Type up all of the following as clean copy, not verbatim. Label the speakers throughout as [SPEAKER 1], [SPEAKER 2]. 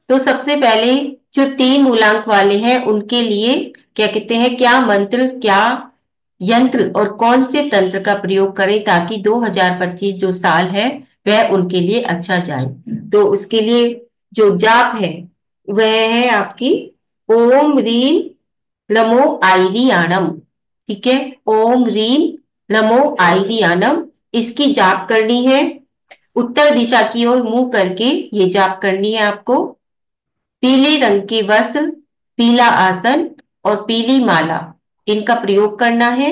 [SPEAKER 1] तो सबसे पहले जो 3 मूलांक वाले हैं उनके लिए क्या कहते हैं, क्या मंत्र, क्या यंत्र और कौन से तंत्र का प्रयोग करें ताकि 2025 जो साल है वह उनके लिए अच्छा जाए। तो उसके लिए जो जाप है वह है आपकी ओम रीम नमो आइरियाणम। ठीक है, ओम रीम नमो आइरियाणम, इसकी जाप करनी है। उत्तर दिशा की ओर मुंह करके ये जाप करनी है आपको। पीले रंग के वस्त्र, पीला आसन और पीली माला, इनका प्रयोग करना है।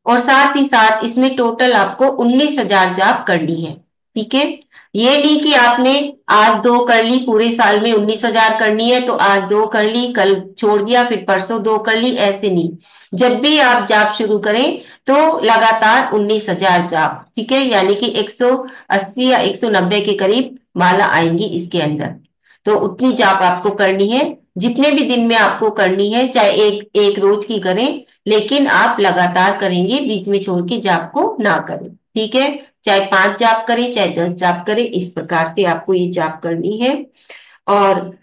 [SPEAKER 1] और साथ ही साथ इसमें टोटल आपको 19,000 जाप करनी है। ठीक है, ये नहीं कि आपने आज 2 कर ली, पूरे साल में 19,000 करनी है तो आज 2 कर ली, कल छोड़ दिया, फिर परसों 2 कर ली, ऐसे नहीं। जब भी आप जाप शुरू करें तो लगातार 19,000 जाप। ठीक है, यानी कि 180 या 190 के करीब माला आएंगी इसके अंदर। तो उतनी जाप आपको करनी है, जितने भी दिन में आपको करनी है, चाहे एक एक रोज की करें, लेकिन आप लगातार करेंगे, बीच में छोड़ के जाप को ना करें। ठीक है, चाहे 5 जाप करें चाहे 10 जाप करें, इस प्रकार से आपको ये जाप करनी है। और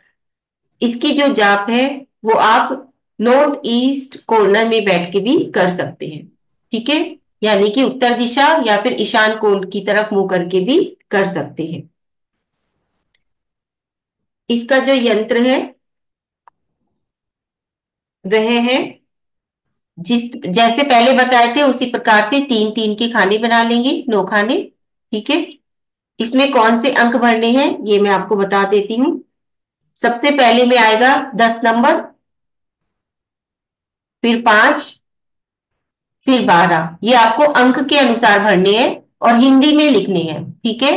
[SPEAKER 1] इसकी जो जाप है वो आप नॉर्थ ईस्ट कॉर्नर में बैठ के भी कर सकते हैं। ठीक है, यानी कि उत्तर दिशा या फिर ईशान कोण की तरफ मुंह करके भी कर सकते हैं। इसका जो यंत्र है वह है, जिस जैसे पहले बताए थे उसी प्रकार से 3-3 के खाने बना लेंगे, 9 खाने। ठीक है, इसमें कौन से अंक भरने हैं ये मैं आपको बता देती हूँ। सबसे पहले में आएगा 10 नंबर, फिर 5, फिर 12। ये आपको अंक के अनुसार भरने हैं और हिंदी में लिखने हैं। ठीक है,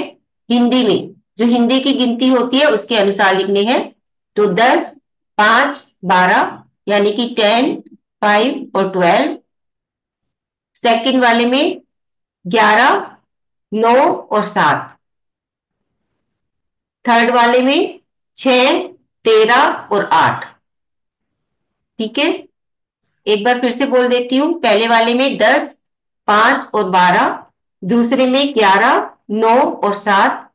[SPEAKER 1] हिंदी में जो हिंदी की गिनती होती है उसके अनुसार लिखने हैं। तो 10, 5, 12, यानी कि 10, 5 और 12। सेकंड वाले में 11, 9 और 7। थर्ड वाले में 6, 13 और 8। ठीक है, एक बार फिर से बोल देती हूँ। पहले वाले में 10, 5 और 12, दूसरे में 11, 9 और 7,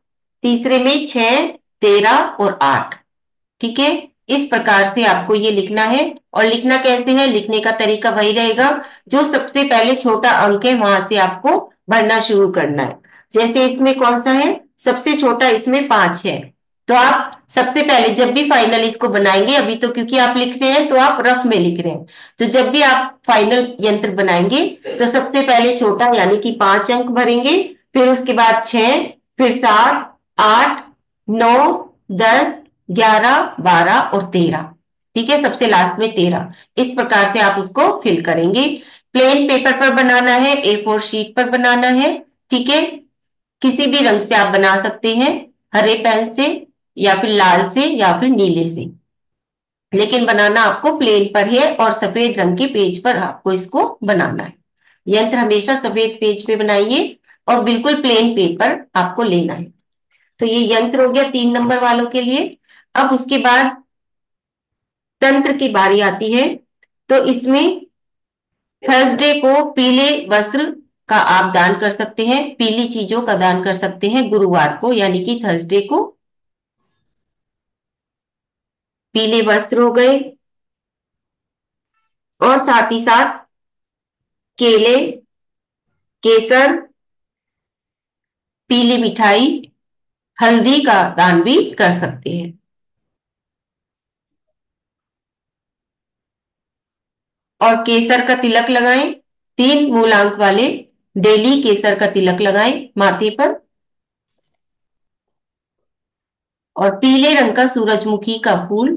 [SPEAKER 1] तीसरे में 6, 13 और 8। ठीक है, इस प्रकार से आपको ये लिखना है। और लिखना कैसे है, लिखने का तरीका वही रहेगा, जो सबसे पहले छोटा अंक है वहां से आपको भरना शुरू करना है। जैसे इसमें कौन सा है, सबसे छोटा इसमें 5 है, तो आप सबसे पहले जब भी फाइनल इसको बनाएंगे, अभी तो क्योंकि आप लिख रहे हैं तो आप रफ में लिख रहे हैं, तो जब भी आप फाइनल यंत्र बनाएंगे तो सबसे पहले छोटा यानी कि 5 अंक भरेंगे, फिर उसके बाद 6, फिर 7, 8, 9, 10, 11, 12 और 13। ठीक है, सबसे लास्ट में 13। इस प्रकार से आप उसको फिल करेंगे। प्लेन पेपर पर बनाना है, A4 शीट पर बनाना है। ठीक है, किसी भी रंग से आप बना सकते हैं, हरे पेन से या फिर लाल से या फिर नीले से, लेकिन बनाना आपको प्लेन पर है और सफेद रंग के पेज पर आपको इसको बनाना है। यंत्र हमेशा सफेद पेज पे बनाइए और बिल्कुल प्लेन पेज पर आपको लेना है। तो ये यंत्र हो गया 3 नंबर वालों के लिए। अब उसके बाद तंत्र की बारी आती है। तो इसमें थर्सडे को पीले वस्त्र का आप दान कर सकते हैं, पीली चीजों का दान कर सकते हैं। गुरुवार को यानी कि थर्सडे को पीले वस्त्र हो गए, और साथ ही साथ केले, केसर, पीली मिठाई, हल्दी का दान भी कर सकते हैं। और केसर का तिलक लगाएं, 3 मूलांक वाले डेली केसर का तिलक लगाएं माथे पर। और पीले रंग का सूरजमुखी का फूल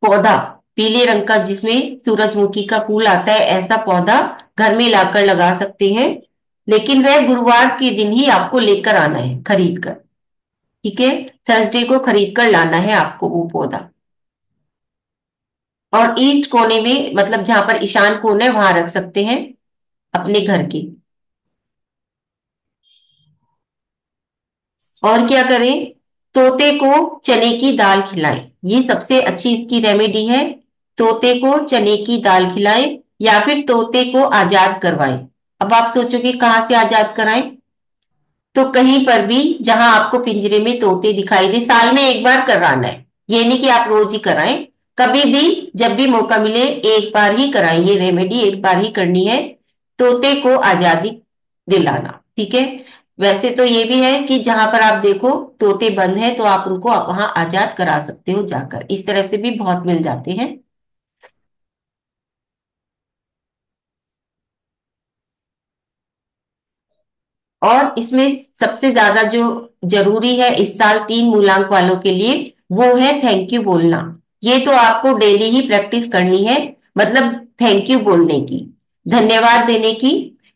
[SPEAKER 1] पौधा, पीले रंग का जिसमें सूरजमुखी का फूल आता है, ऐसा पौधा घर में लाकर लगा सकते हैं, लेकिन वह गुरुवार के दिन ही आपको लेकर आना है खरीद कर। ठीक है, थर्सडे को खरीद कर लाना है आपको वो पौधा। और ईस्ट कोने में, मतलब जहां पर ईशान कोण है वहां रख सकते हैं अपने घर के। और क्या करें, तोते को चने की दाल खिलाएं, ये सबसे अच्छी इसकी रेमेडी है। तोते को चने की दाल खिलाएं या फिर तोते को आजाद करवाएं। अब आप सोचोगे कहाँ से आजाद कराएं, तो कहीं पर भी जहां आपको पिंजरे में तोते दिखाई दे, साल में एक बार करवाना है। ये नहीं कि आप रोज ही कराएं, कभी भी जब भी मौका मिले एक बार ही कराएं, ये रेमेडी एक बार ही करनी है, तोते को आजादी दिलाना। ठीक है। वैसे तो ये भी है कि जहां पर आप देखो तोते बंद हैं तो आप उनको वहां आजाद करा सकते हो जाकर, इस तरह से भी बहुत मिल जाते हैं। और इसमें सबसे ज्यादा जो जरूरी है इस साल 3 मूलांक वालों के लिए, वो है थैंक यू बोलना। ये तो आपको डेली ही प्रैक्टिस करनी है, मतलब थैंक यू बोलने की, धन्यवाद देने की।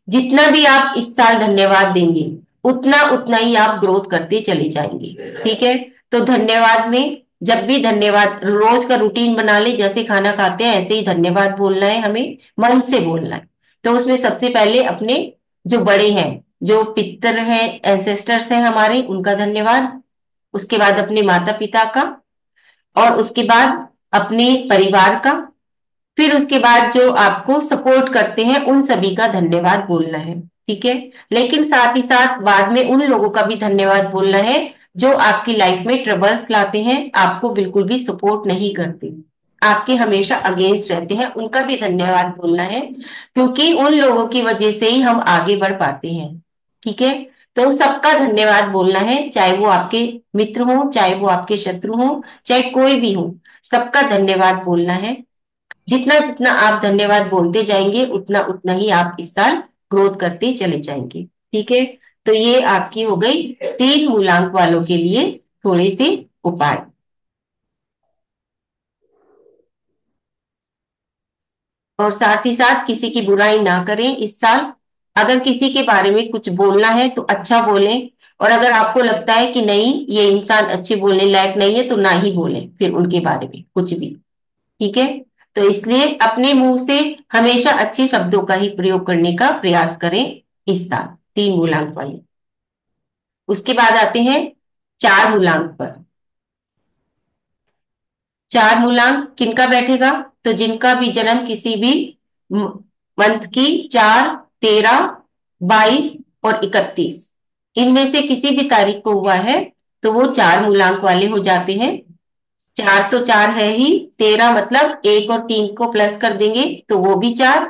[SPEAKER 1] जितना भी आप इस साल धन्यवाद देंगे उतना उतना ही आप ग्रोथ करते चले जाएंगे। ठीक है। तो धन्यवाद में जब भी धन्यवाद रोज का रूटीन बना ले, जैसे खाना खाते हैं ऐसे ही धन्यवाद बोलना है, हमें मन से बोलना है। तो उसमें सबसे पहले अपने जो बड़े हैं, जो पितर हैं, एंसेस्टर्स हैं हमारे, उनका धन्यवाद। उसके बाद अपने माता पिता का, और उसके बाद अपने परिवार का, फिर उसके बाद जो आपको सपोर्ट करते हैं उन सभी का धन्यवाद बोलना है। ठीक है। लेकिन साथ ही साथ बाद में उन लोगों का भी धन्यवाद बोलना है जो आपकी लाइफ में ट्रबल्स लाते हैं, आपको बिल्कुल भी सपोर्ट नहीं करते, आपके हमेशा अगेंस्ट रहते हैं, उनका भी धन्यवाद बोलना है, क्योंकि उन लोगों की वजह से ही हम आगे बढ़ पाते हैं। ठीक है। तो सबका धन्यवाद बोलना है, चाहे वो आपके मित्र हो, चाहे वो आपके शत्रु हो, चाहे कोई भी हो, सबका धन्यवाद बोलना है। जितना जितना आप धन्यवाद बोलते जाएंगे उतना उतना ही आप इस साल ग्रोथ करते चले जाएंगे। ठीक है। तो ये आपकी हो गई 3 मूलांक वालों के लिए थोड़े से उपाय। और साथ ही साथ किसी की बुराई ना करें इस साल। अगर किसी के बारे में कुछ बोलना है तो अच्छा बोलें, और अगर आपको लगता है कि नहीं ये इंसान अच्छे बोलने लायक नहीं है तो ना ही बोलें फिर उनके बारे में कुछ भी। ठीक है। तो इसलिए अपने मुंह से हमेशा अच्छे शब्दों का ही प्रयोग करने का प्रयास करें इस साल 3 मूलांक वाले। उसके बाद आते हैं 4 मूलांक पर। 4 मूलांक किनका बैठेगा? तो जिनका भी जन्म किसी भी मंथ की 4, 13, 22 और 31, इनमें से किसी भी तारीख को हुआ है तो वो 4 मूलांक वाले हो जाते हैं। चार तो चार है ही, 13 मतलब 1 और 3 को प्लस कर देंगे तो वो भी 4,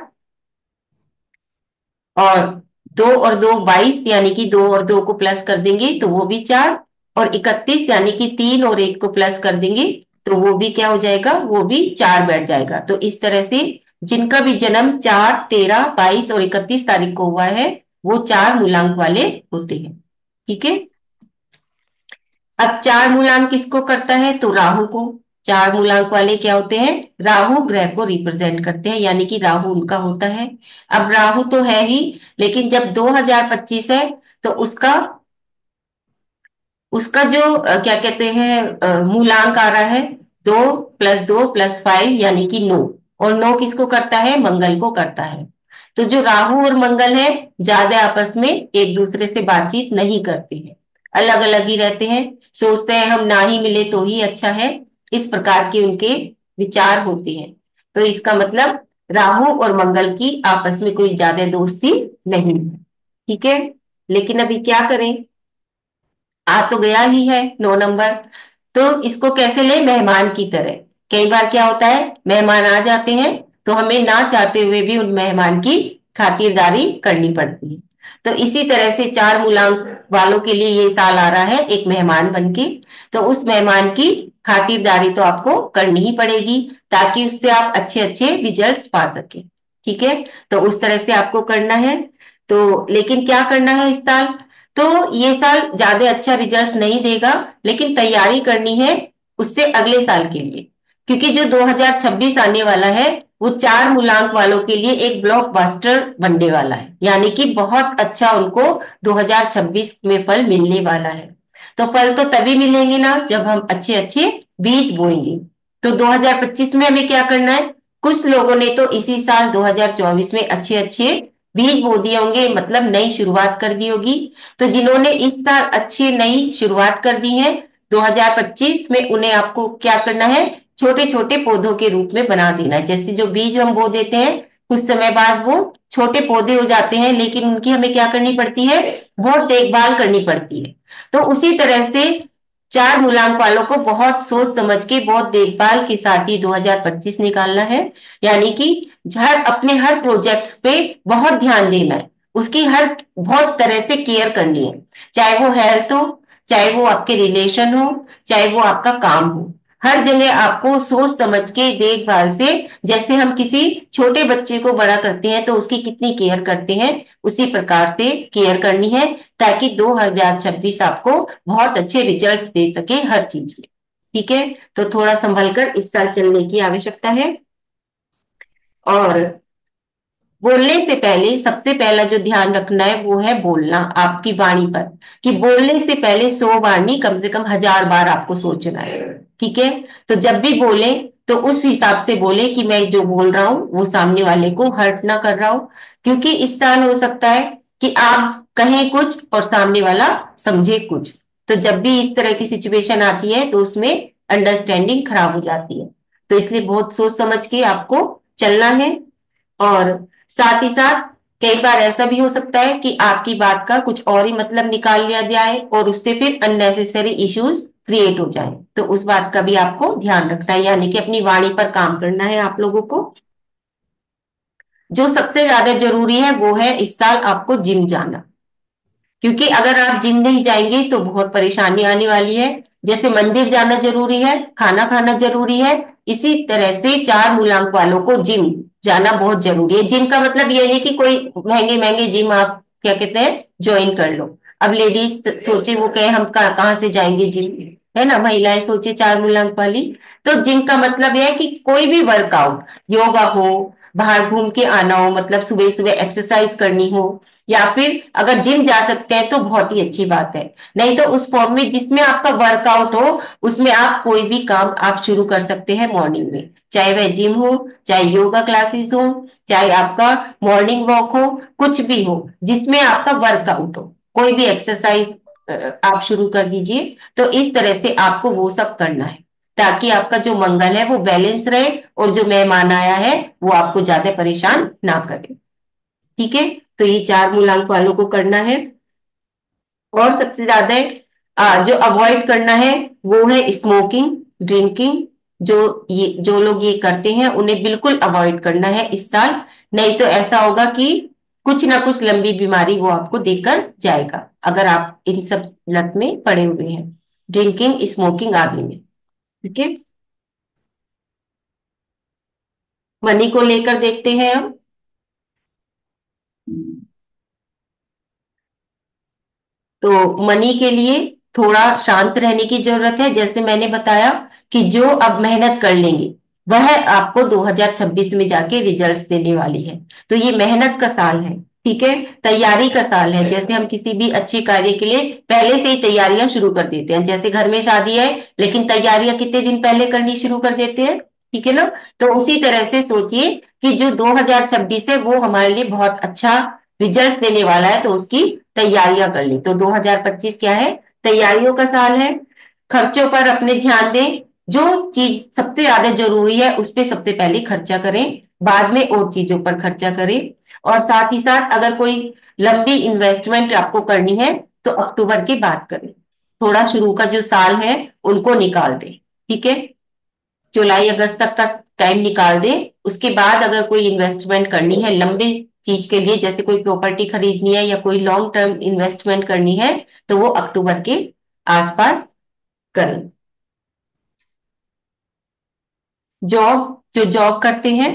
[SPEAKER 1] और 2 और 2 22, यानी कि 2 और 2 को प्लस कर देंगे तो वो भी 4, और 31 यानी कि 3 और 1 को प्लस कर देंगे तो वो भी क्या हो जाएगा, वो भी 4 बैठ जाएगा। तो इस तरह से जिनका भी जन्म 4, 13, 22 और 31 तारीख को हुआ है वो 4 मूलांक वाले होते हैं। ठीक है। अब 4 मूलांक किसको करता है? तो राहु को। 4 मूलांक वाले क्या होते हैं? राहु ग्रह को रिप्रेजेंट करते हैं, यानी कि राहु उनका होता है। अब राहु तो है ही, लेकिन जब 2025 है तो उसका उसका जो क्या कहते हैं मूलांक आ रहा है 2 + 2 + 5 यानी कि 9। और 9 किसको करता है? मंगल को करता है। तो जो राहु और मंगल है ज्यादा आपस में एक दूसरे से बातचीत नहीं करते हैं, अलग अलग ही रहते हैं, सोचते हैं हम ना ही मिले तो ही अच्छा है, इस प्रकार के उनके विचार होते हैं। तो इसका मतलब राहु और मंगल की आपस में कोई ज्यादा दोस्ती नहीं है। ठीक है। लेकिन अभी क्या करें, आ तो गया ही है 9 नंबर, तो इसको कैसे ले? मेहमान की तरह। कई बार क्या होता है, मेहमान आ जाते हैं तो हमें ना चाहते हुए भी उन मेहमान की खातिरदारी करनी पड़ती है। तो इसी तरह से 4 मूलांक वालों के लिए ये साल आ रहा है एक मेहमान बन के। तो उस मेहमान की खातिरदारी तो आपको करनी ही पड़ेगी, ताकि उससे आप अच्छे अच्छे रिजल्ट्स पा सके। ठीक है। तो उस तरह से आपको करना है। तो लेकिन क्या करना है इस साल? तो ये साल ज्यादा अच्छा रिजल्ट नहीं देगा, लेकिन तैयारी करनी है उससे अगले साल के लिए, क्योंकि जो 2026 आने वाला है वो 4 मूलांक वालों के लिए एक ब्लॉकबस्टर बनने वाला है, यानी कि बहुत अच्छा उनको 2026 में फल मिलने वाला है। तो फल तो तभी मिलेंगे ना जब हम अच्छे अच्छे बीज बोएंगे। तो 2025 में हमें क्या करना है? कुछ लोगों ने तो इसी साल 2024 में अच्छे अच्छे बीज बो दिए होंगे, मतलब नई शुरुआत कर दी होगी। तो जिन्होंने इस साल अच्छी नई शुरुआत कर दी है 2025 में, उन्हें आपको क्या करना है? छोटे छोटे पौधों के रूप में बना देना है। जैसे जो बीज हम बो देते हैं कुछ समय बाद वो छोटे पौधे हो जाते हैं, लेकिन उनकी हमें क्या करनी पड़ती है? बहुत देखभाल करनी पड़ती है। तो उसी तरह से चार मूलांक वालों को बहुत सोच समझ के, बहुत देखभाल के साथ ही 2025 निकालना है। यानी कि हर अपने हर प्रोजेक्ट्स पे बहुत ध्यान देना है, उसकी हर बहुत तरह से केयर करनी है, चाहे वो हेल्थ हो, चाहे वो आपके रिलेशन हो, चाहे वो आपका काम हो। हर जगह आपको सोच समझ के देखभाल से, जैसे हम किसी छोटे बच्चे को बड़ा करते हैं तो उसकी कितनी केयर करते हैं, उसी प्रकार से केयर करनी है, ताकि 2026 आपको बहुत अच्छे रिजल्ट्स दे सके हर चीज में। ठीक है, तो थोड़ा संभल कर इस साल चलने की आवश्यकता है। और बोलने से पहले सबसे पहला जो ध्यान रखना है वो है बोलना, आपकी वाणी पर, कि बोलने से पहले 100 बार नहीं, कम से कम 1000 बार आपको सोचना है। ठीक है, तो जब भी बोले तो उस हिसाब से बोले कि मैं जो बोल रहा हूं वो सामने वाले को हर्ट ना कर रहा हूं, क्योंकि इस साल हो सकता है कि आप कहें कुछ और सामने वाला समझे कुछ। तो जब भी इस तरह की सिचुएशन आती है तो उसमें अंडरस्टैंडिंग खराब हो जाती है। तो इसलिए बहुत सोच समझ के आपको चलना है। और साथ ही साथ कई बार ऐसा भी हो सकता है कि आपकी बात का कुछ और ही मतलब निकाल लिया जाए और उससे फिर अननेसेसरी इश्यूज क्रिएट हो जाए, तो उस बात का भी आपको ध्यान रखना है, यानी कि अपनी वाणी पर काम करना है आप लोगों को। जो सबसे ज्यादा जरूरी है वो है इस साल आपको जिम जाना, क्योंकि अगर आप जिम नहीं जाएंगे तो बहुत परेशानी आने वाली है। जैसे मंदिर जाना जरूरी है, खाना खाना जरूरी है, इसी तरह से चार मूलांक वालों को जिम जाना बहुत जरूरी है। जिम का मतलब ये नहीं कि कोई महंगे महंगे जिम आप क्या कहते हैं ज्वाइन कर लो। अब लेडीज सोचे वो कहे हम कहाँ से जाएंगे जिम, है ना, महिलाएं सोचे चार मूलांक वाली। तो जिम का मतलब यह है कि कोई भी वर्कआउट, योगा हो, बाहर घूम के आना हो, मतलब सुबह सुबह एक्सरसाइज करनी हो, या फिर अगर जिम जा सकते हैं तो बहुत ही अच्छी बात है। नहीं तो उस फॉर्म में जिसमें आपका वर्कआउट हो उसमें आप कोई भी काम आप शुरू कर सकते हैं मॉर्निंग में, चाहे वह जिम हो, चाहे योगा क्लासेस हो, चाहे आपका मॉर्निंग वॉक हो, कुछ भी हो जिसमें आपका वर्कआउट हो, कोई भी एक्सरसाइज आप शुरू कर दीजिए। तो इस तरह से आपको वो सब करना है, ताकि आपका जो मंगल है वो बैलेंस रहे और जो मेहमान आया है वो आपको ज्यादा परेशान ना करे। ठीक है, तो ये चार मूलांक वालों को करना है। और सबसे ज्यादा जो अवॉइड करना है वो है स्मोकिंग, ड्रिंकिंग। जो लोग ये करते हैं उन्हें बिल्कुल अवॉइड करना है इस साल, नहीं तो ऐसा होगा कि कुछ ना कुछ लंबी बीमारी वो आपको देकर जाएगा, अगर आप इन सब लत में पड़े हुए हैं, ड्रिंकिंग, स्मोकिंग आदि में। ठीक है, मनी को लेकर देखते हैं हम। तो मनी के लिए थोड़ा शांत रहने की जरूरत है, जैसे मैंने बताया कि जो अब मेहनत कर लेंगे वह आपको 2026 में जाके रिजल्ट्स देने वाली है। तो ये मेहनत का साल है, ठीक है, तैयारी का साल है। जैसे हम किसी भी अच्छे कार्य के लिए पहले से ही तैयारियां शुरू कर देते हैं, जैसे घर में शादी है लेकिन तैयारियां कितने दिन पहले करनी शुरू कर देते हैं, ठीक है ना। तो उसी तरह से सोचिए कि जो 2026 है वो हमारे लिए बहुत अच्छा रिजल्ट देने वाला है, तो उसकी तैयारियां कर ली। तो 2025 क्या है, तैयारियों का साल है। खर्चों पर अपने ध्यान दें, जो चीज सबसे ज्यादा जरूरी है उस पर सबसे पहले खर्चा करें, बाद में और चीजों पर खर्चा करें। और साथ ही साथ अगर कोई लंबी इन्वेस्टमेंट आपको करनी है तो अक्टूबर के बाद करें, थोड़ा शुरू का जो साल है उनको निकाल दें। ठीक है, जुलाई अगस्त तक का टाइम निकाल दे, उसके बाद अगर कोई इन्वेस्टमेंट करनी है लंबे चीज के लिए, जैसे कोई प्रॉपर्टी खरीदनी है या कोई लॉन्ग टर्म इन्वेस्टमेंट करनी है, तो वो अक्टूबर के आसपास करें। जो जॉब करते हैं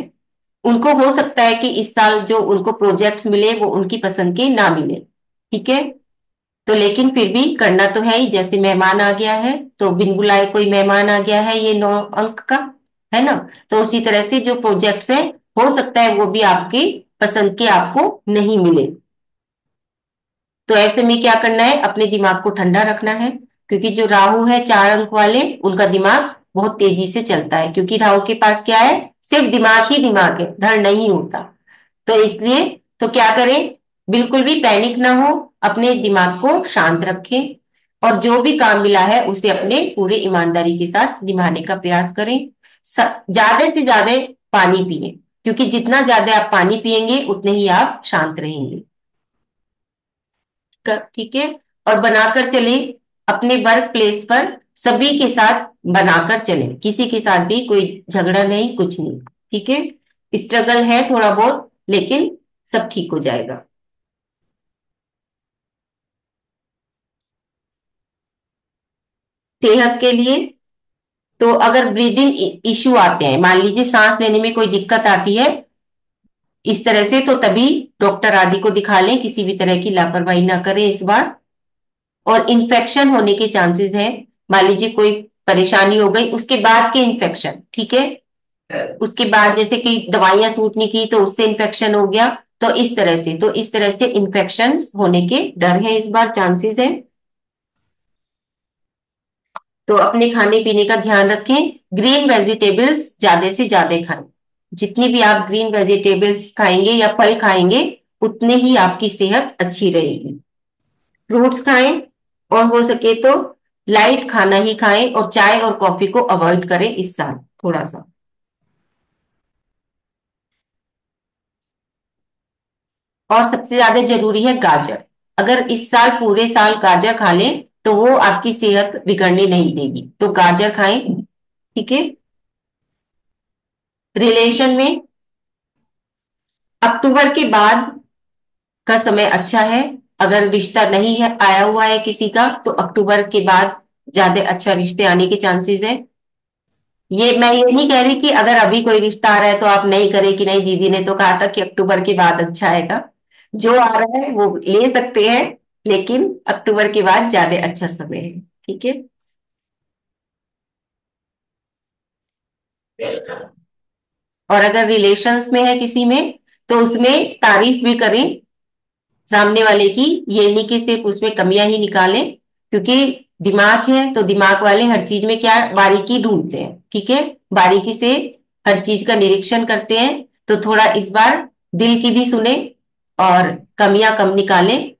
[SPEAKER 1] उनको हो सकता है कि इस साल जो उनको प्रोजेक्ट्स मिले वो उनकी पसंद के ना मिले, ठीक है, तो लेकिन फिर भी करना तो है ही। जैसे मेहमान आ गया है तो बिन बुलाए कोई मेहमान आ गया है, ये 9 अंक का है ना। तो उसी तरह से जो प्रोजेक्ट्स हैं हो सकता है वो भी आपकी पसंद के आपको नहीं मिले। तो ऐसे में क्या करना है, अपने दिमाग को ठंडा रखना है, क्योंकि जो राहु है 4 अंक वाले उनका दिमाग बहुत तेजी से चलता है, क्योंकि राहु के पास क्या है, सिर्फ दिमाग ही दिमाग है, धड़ नहीं होता। तो इसलिए तो क्या करें, बिल्कुल भी पैनिक ना हो, अपने दिमाग को शांत रखें और जो भी काम मिला है उसे अपने पूरे ईमानदारी के साथ निभाने का प्रयास करें। ज्यादा से ज्यादा पानी पिए, क्योंकि जितना ज्यादा आप पानी पिएंगे उतने ही आप शांत रहेंगे। ठीक है, और बनाकर चले अपने वर्क प्लेस पर सभी के साथ बनाकर चले, किसी के साथ भी कोई झगड़ा नहीं, कुछ नहीं। ठीक है, स्ट्रगल है थोड़ा बहुत, लेकिन सब ठीक हो जाएगा। सेहत के लिए तो अगर ब्रीदिंग इश्यू आते हैं, मान लीजिए सांस लेने में कोई दिक्कत आती है इस तरह से, तो तभी डॉक्टर आदि को दिखा लें, किसी भी तरह की लापरवाही ना करें इस बार। और इन्फेक्शन होने के चांसेस हैं, मान लीजिए कोई परेशानी हो गई उसके बाद के इन्फेक्शन, ठीक है, उसके बाद जैसे कि दवाइयां सूट नहीं की तो उससे इन्फेक्शन हो गया, तो इस तरह से इन्फेक्शन होने के डर है, इस बार चांसेस है। तो अपने खाने पीने का ध्यान रखें, ग्रीन वेजिटेबल्स ज्यादा से ज्यादा खाएं। जितनी भी आप ग्रीन वेजिटेबल्स खाएंगे या फल खाएंगे, उतने ही आपकी सेहत अच्छी रहेगी। फ्रूट्स खाएं, और हो सके तो लाइट खाना ही खाएं, और चाय और कॉफी को अवॉइड करें इस साल थोड़ा सा। और सबसे ज्यादा जरूरी है गाजर। अगर इस साल पूरे साल गाजर खा लें तो वो आपकी सेहत बिगड़ने नहीं देगी, तो गाजर खाएं। ठीक है। रिलेशन में अक्टूबर के बाद का समय अच्छा है। अगर रिश्ता नहीं है आया हुआ है किसी का, तो अक्टूबर के बाद ज्यादा अच्छा रिश्ते आने के चांसेस है। ये मैं ये नहीं कह रही कि अगर अभी कोई रिश्ता आ रहा है तो आप नहीं करें कि नहीं, दीदी ने तो कहा था कि अक्टूबर के बाद अच्छा आएगा। जो आ रहा है वो ले सकते हैं, लेकिन अक्टूबर के बाद ज्यादा अच्छा समय है। ठीक है। और अगर रिलेशंस में है किसी में, तो उसमें तारीफ भी करें सामने वाले की, ये नहीं कि सिर्फ उसमें कमियां ही निकालें। क्योंकि दिमाग है तो दिमाग वाले हर चीज में क्या बारीकी ढूंढते हैं, ठीक है, बारीकी से हर चीज का निरीक्षण करते हैं। तो थोड़ा इस बार दिल की भी सुने, और कमियां कम निकालें,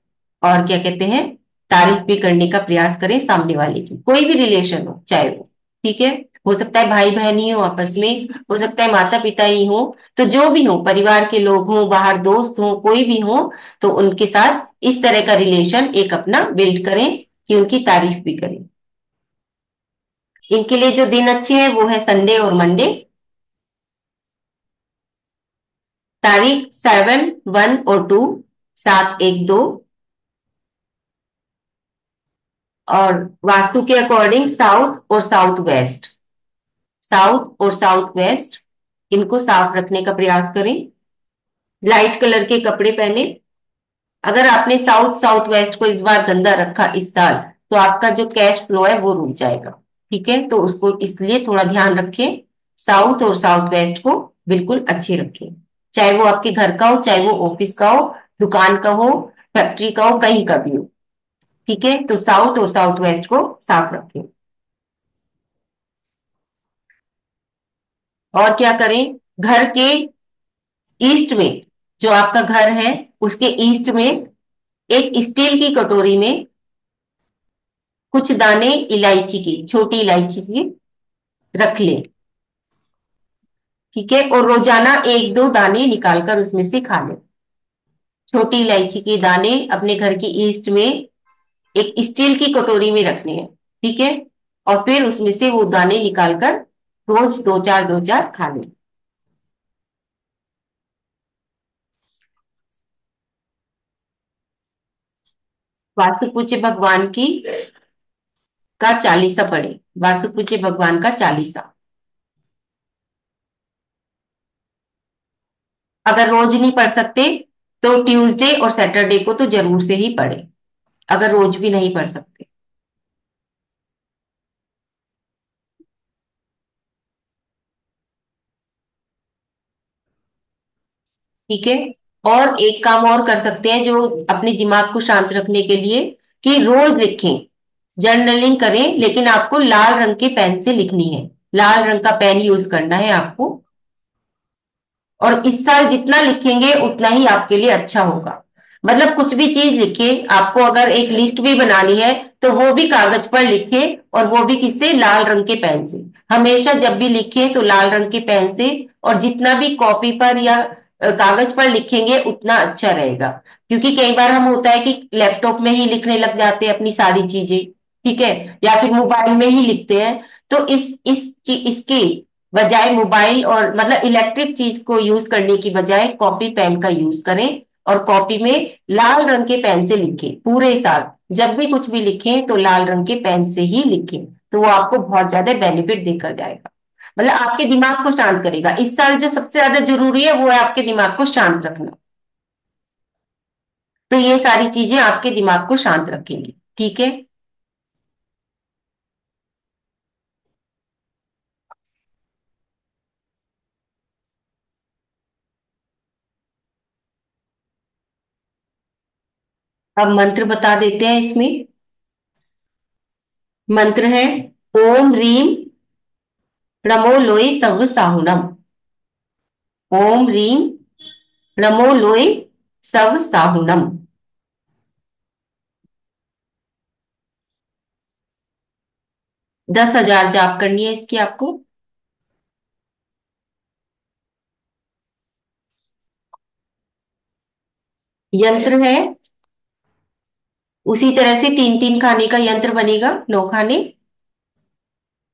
[SPEAKER 1] और क्या कहते हैं, तारीफ भी करने का प्रयास करें सामने वाले की, कोई भी रिलेशन हो चाहे वो। ठीक है। हो सकता है भाई बहन ही हो आपस में, हो सकता है माता पिता ही हो, तो जो भी हो, परिवार के लोग हों, बाहर दोस्त हों, कोई भी हो, तो उनके साथ इस तरह का रिलेशन एक अपना बिल्ड करें कि उनकी तारीफ भी करें। इनके लिए जो दिन अच्छे हैं वो है संडे और मंडे। तारीख 7, 1 और 2, 7, 1, 2। और वास्तु के अकॉर्डिंग साउथ और साउथ वेस्ट, साउथ और साउथ वेस्ट, इनको साफ रखने का प्रयास करें। लाइट कलर के कपड़े पहने। अगर आपने साउथ साउथ वेस्ट को इस बार गंदा रखा इस साल, तो आपका जो कैश फ्लो है वो रुक जाएगा। ठीक है, तो उसको इसलिए थोड़ा ध्यान रखें, साउथ और साउथ वेस्ट को बिल्कुल अच्छे रखें। चाहे वो आपके घर का हो, चाहे वो ऑफिस का हो, दुकान का हो, फैक्ट्री का हो, कहीं का भी हो। ठीक है, तो साउथ और साउथ वेस्ट को साफ रखें। और क्या करें, घर के ईस्ट में, जो आपका घर है उसके ईस्ट में एक स्टील की कटोरी में कुछ दाने इलायची की, छोटी इलायची की रख लें। ठीक है, और रोजाना 1, 2 दाने निकालकर उसमें से खा लें। छोटी इलायची के दाने अपने घर की ईस्ट में एक स्टील की कटोरी में रखने हैं। ठीक है, और फिर उसमें से वो दाने निकालकर रोज 2, 4, 2, 4 खा लें। वास्तु पूज्य भगवान की का चालीसा पढ़े, वास्तु पूज्य भगवान का चालीसा। अगर रोज नहीं पढ़ सकते तो ट्यूसडे और सैटरडे को तो जरूर से ही पढ़े, अगर रोज भी नहीं पढ़ सकते। ठीक है। और एक काम और कर सकते हैं जो अपने दिमाग को शांत रखने के लिए, कि रोज लिखें, जर्नलिंग करें, लेकिन आपको लाल रंग के पेन से लिखनी है। लाल रंग का पेन यूज करना है आपको। और इस साल जितना लिखेंगे उतना ही आपके लिए अच्छा होगा। मतलब कुछ भी चीज लिखे, आपको अगर एक लिस्ट भी बनानी है तो वो भी कागज पर लिखे, और वो भी किससे, लाल रंग के पेन से। हमेशा जब भी लिखे तो लाल रंग के पेन से, और जितना भी कॉपी पर या कागज पर लिखेंगे उतना अच्छा रहेगा। क्योंकि कई बार हम होता है कि लैपटॉप में ही लिखने लग जाते हैं अपनी सारी चीजें। ठीक है, या फिर मोबाइल में ही लिखते हैं। तो इसकी बजाय मोबाइल और मतलब इलेक्ट्रिक चीज को यूज करने की बजाय कॉपी पेन का यूज करें, और कॉपी में लाल रंग के पेन से लिखें पूरे साल। जब भी कुछ भी लिखें तो लाल रंग के पेन से ही लिखें, तो वो आपको बहुत ज्यादा बेनिफिट देकर जाएगा। मतलब आपके दिमाग को शांत करेगा। इस साल जो सबसे ज्यादा जरूरी है वो है आपके दिमाग को शांत रखना। तो ये सारी चीजें आपके दिमाग को शांत रखेंगी। ठीक है। अब मंत्र बता देते हैं इसमें। मंत्र है ओम रीम नमो लोई सव साहुनम। ओम रीम नमो लोई सव साहुनम। 10,000 जाप करनी है इसकी आपको। यंत्र है उसी तरह से 3-3 खाने का यंत्र बनेगा, 9 खाने।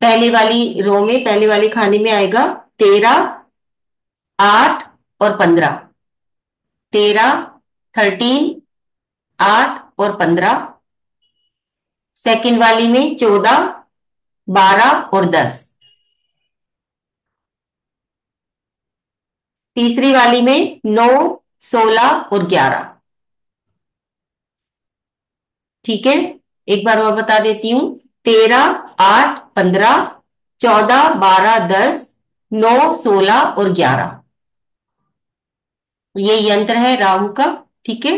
[SPEAKER 1] पहले वाली रो में, पहले वाले खाने में आएगा 13, 8 और 15। 13, 13, 8 और 15। सेकंड वाली में 14, 12 और 10। तीसरी वाली में 9, 16 और 11। ठीक है, एक बार और बता देती हूँ। 13, 8, 15, 14, 12, 10, 9, 16 और 11। ये यंत्र है राहु का। ठीक है,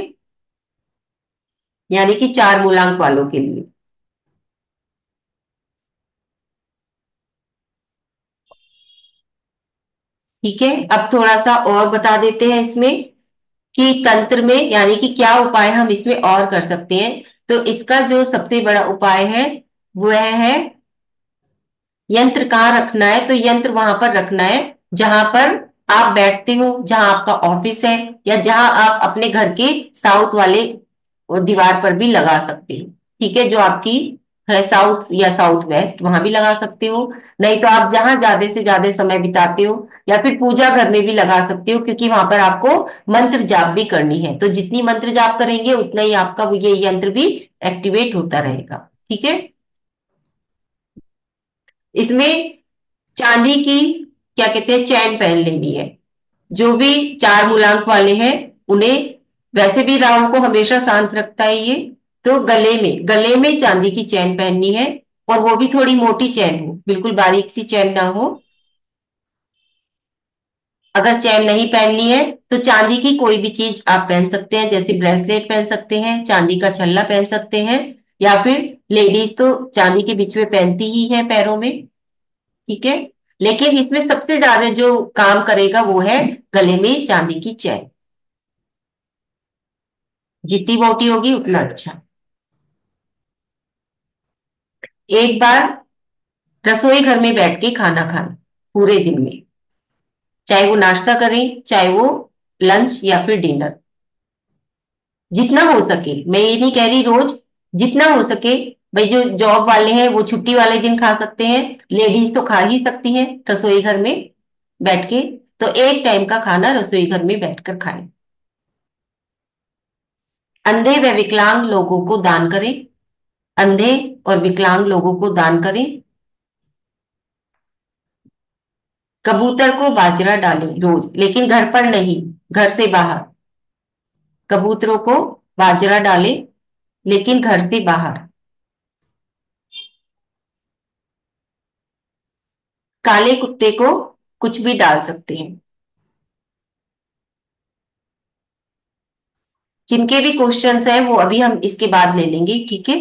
[SPEAKER 1] यानी कि 4 मूलांक वालों के लिए। ठीक है, अब थोड़ा सा और बता देते हैं इसमें कि तंत्र में यानी कि क्या उपाय हम इसमें और कर सकते हैं। तो इसका जो सबसे बड़ा उपाय है वह है यंत्र कहाँ रखना है। तो यंत्र वहां पर रखना है जहां पर आप बैठते हो, जहां आपका ऑफिस है, या जहां आप अपने घर के साउथ वाले दीवार पर भी लगा सकते हो। ठीक है, जो आपकी है साउथ या साउथ वेस्ट, वहां भी लगा सकते हो। नहीं तो आप जहां ज्यादा से ज्यादा समय बिताते हो, या फिर पूजा घर में भी लगा सकते हो, क्योंकि वहां पर आपको मंत्र जाप भी करनी है। तो जितनी मंत्र जाप करेंगे उतना ही आपका ये यंत्र भी एक्टिवेट होता रहेगा। ठीक है। इसमें चांदी की क्या कहते हैं चैन पहन लेनी है। जो भी 4 मूलांक वाले हैं उन्हें, वैसे भी राहु को हमेशा शांत रखता है ये। तो गले में चांदी की चैन पहननी है, और वो भी थोड़ी मोटी चैन हो, बिल्कुल बारीक सी चैन ना हो। अगर चैन नहीं पहननी है तो चांदी की कोई भी चीज आप पहन सकते हैं, जैसे ब्रेसलेट पहन सकते हैं, चांदी का छल्ला पहन सकते हैं, या फिर लेडीज तो चांदी के बीच में पहनती ही है पैरों में। ठीक है, लेकिन इसमें सबसे ज्यादा जो काम करेगा वो है गले में चांदी की चैन। जितनी मोटी होगी उतना अच्छा। एक बार रसोई घर में बैठ के खाना खाना पूरे दिन में, चाहे वो नाश्ता करें, चाहे वो लंच या फिर डिनर, जितना हो सके। मैं ये नहीं कह रही रोज, जितना हो सके। भाई जो जॉब वाले हैं वो छुट्टी वाले दिन खा सकते हैं, लेडीज तो खा ही सकती हैं रसोई घर में बैठ के। तो एक टाइम का खाना रसोई घर में बैठकर खाएं। अंधे व विकलांग लोगों को दान करें। अंधे और विकलांग लोगों को दान करें। कबूतर को बाजरा डालें रोज, लेकिन घर पर नहीं, घर से बाहर। कबूतरों को बाजरा डालें, लेकिन घर से बाहर। काले कुत्ते को कुछ भी डाल सकते हैं। जिनके भी क्वेश्चंस हैं वो अभी हम इसके बाद ले लेंगे। ठीक है,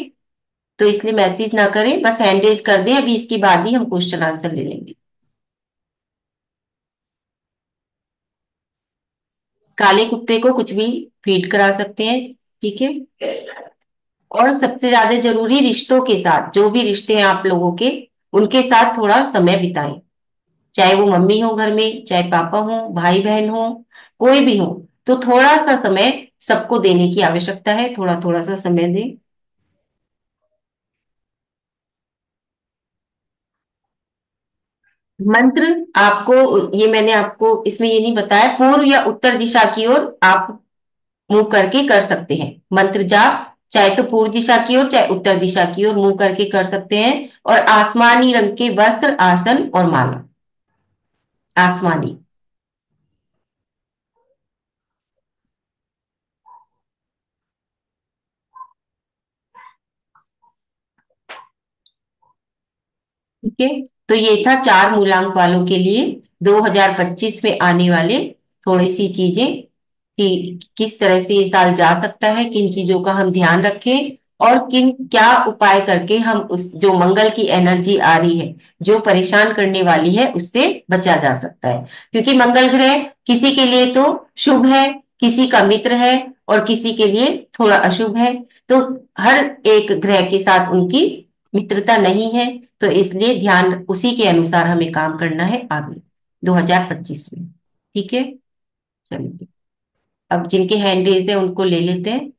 [SPEAKER 1] तो इसलिए मैसेज ना करें, बस हैंड रेज कर दें, अभी इसके बाद ही हम क्वेश्चन आंसर ले लेंगे। काले कुत्ते को कुछ भी फीड करा सकते हैं। ठीक है, और सबसे ज्यादा जरूरी रिश्तों के साथ, जो भी रिश्ते हैं आप लोगों के, उनके साथ थोड़ा समय बिताएं। चाहे वो मम्मी हो घर में, चाहे पापा हो, भाई बहन हो, कोई भी हो। तो थोड़ा सा समय सबको देने की आवश्यकता है, थोड़ा थोड़ा सा समय दें। मंत्र आपको, ये मैंने आपको इसमें ये नहीं बताया, पूर्व या उत्तर दिशा की ओर आप मुंह करके कर सकते हैं मंत्र जाप। चाहे तो पूर्व दिशा की ओर चाहे उत्तर दिशा की ओर मुंह करके कर सकते हैं। और आसमानी रंग के वस्त्र, आसन और माला। आसमानी। ठीक है। तो ये था 4 मूलांक वालों के लिए 2025 में आने वाले थोड़ी सी चीजें, कि किस तरह से ये साल जा सकता है, किन चीजों का हम ध्यान रखें और किन क्या उपाय करके हम उस जो मंगल की एनर्जी आ रही है, जो परेशान करने वाली है, उससे बचा जा सकता है। क्योंकि मंगल ग्रह किसी के लिए तो शुभ है, किसी का मित्र है, और किसी के लिए थोड़ा अशुभ है। तो हर एक ग्रह के साथ उनकी मित्रता नहीं है। तो इसलिए ध्यान उसी के अनुसार हमें काम करना है आगे 2025 में। ठीक है। चलिए, अब जिनके हैंड रेज है उनको ले लेते हैं।